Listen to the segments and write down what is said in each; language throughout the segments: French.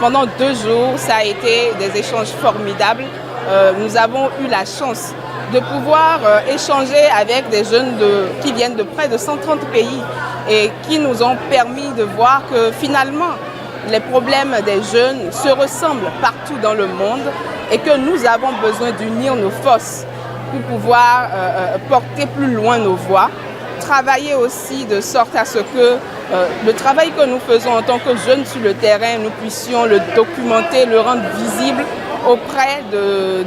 pendant 2 jours, ça a été des échanges formidables. Nous avons eu la chance de pouvoir échanger avec des jeunes qui viennent de près de 130 pays et qui nous ont permis de voir que finalement, les problèmes des jeunes se ressemblent partout dans le monde et que nous avons besoin d'unir nos forces pour pouvoir porter plus loin nos voix, travailler aussi de sorte à ce que le travail que nous faisons en tant que jeunes sur le terrain, nous puissions le documenter, le rendre visible auprès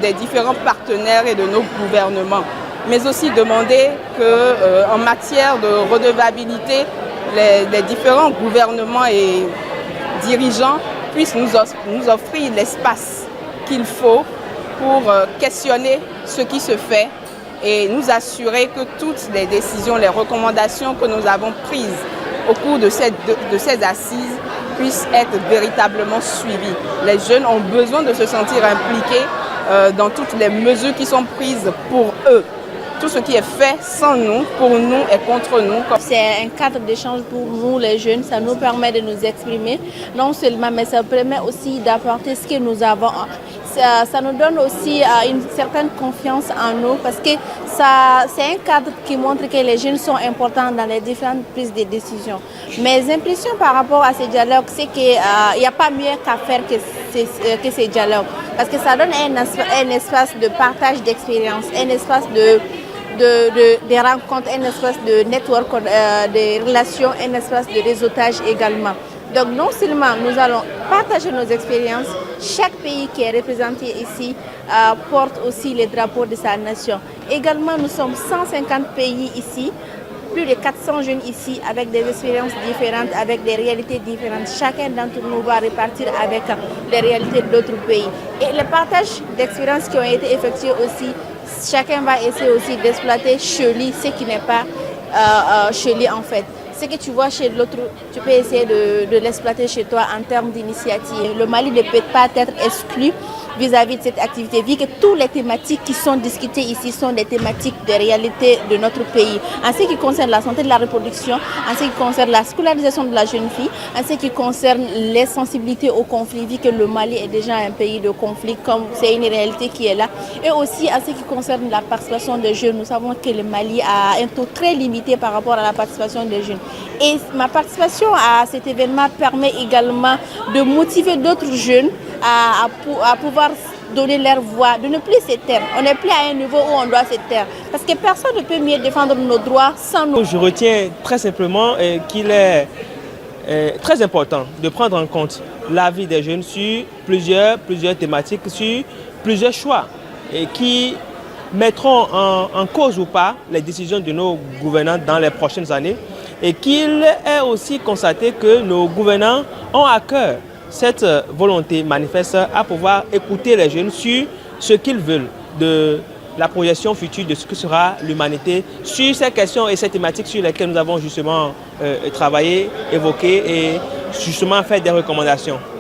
des différents partenaires et de nos gouvernements. Mais aussi demander qu'en matière de redevabilité, les différents gouvernements et dirigeants puissent nous offrir l'espace qu'il faut pour questionner ce qui se fait et nous assurer que toutes les décisions, les recommandations que nous avons prises au cours de ces assises puissent être véritablement suivies. Les jeunes ont besoin de se sentir impliqués dans toutes les mesures qui sont prises pour eux. Tout ce qui est fait sans nous, pour nous et contre nous. C'est un cadre d'échange pour nous les jeunes, ça nous permet de nous exprimer, non seulement, mais ça permet aussi d'apporter ce que nous avons. Ça nous donne aussi une certaine confiance en nous parce que c'est un cadre qui montre que les jeunes sont importants dans les différentes prises de décision. Mes impressions par rapport à ces dialogues, c'est qu'il n'y a pas mieux qu'à faire que ces dialogues parce que ça donne un espace de partage d'expérience, un espace des rencontres, un espace de network, de relations, un espace de réseautage également. Donc non seulement nous allons partager nos expériences, chaque pays qui est représenté ici porte aussi les drapeaux de sa nation. Également, nous sommes 150 pays ici, plus de 400 jeunes ici avec des expériences différentes, avec des réalités différentes. Chacun d'entre nous va repartir avec les réalités d'autres pays. Et les partages d'expériences qui ont été effectués aussi, chacun va essayer aussi d'exploiter chez lui ce qui n'est pas chez lui en fait. Ce que tu vois chez l'autre, tu peux essayer de l'exploiter chez toi en termes d'initiative. Le Mali ne peut pas être exclu vis-à-vis de cette activité, vu que toutes les thématiques qui sont discutées ici sont des thématiques de réalité de notre pays. En ce qui concerne la santé de la reproduction, en ce qui concerne la scolarisation de la jeune fille, en ce qui concerne les sensibilités au conflit, vu que le Mali est déjà un pays de conflit, comme c'est une réalité qui est là. Et aussi en ce qui concerne la participation des jeunes, nous savons que le Mali a un taux très limité par rapport à la participation des jeunes. Et ma participation à cet événement permet également de motiver d'autres jeunes à pouvoir donner leur voix, de ne plus se taire. On n'est plus à un niveau où on doit se taire. Parce que personne ne peut mieux défendre nos droits sans nous. Je retiens très simplement qu'il est très important de prendre en compte l'avis des jeunes sur plusieurs thématiques, sur plusieurs choix et qui mettront en cause ou pas les décisions de nos gouvernants dans les prochaines années et qu'il est aussi constaté que nos gouvernants ont à cœur cette volonté manifeste à pouvoir écouter les jeunes sur ce qu'ils veulent de la projection future de ce que sera l'humanité, sur ces questions et ces thématiques sur lesquelles nous avons justement travaillé, évoqué et justement fait des recommandations.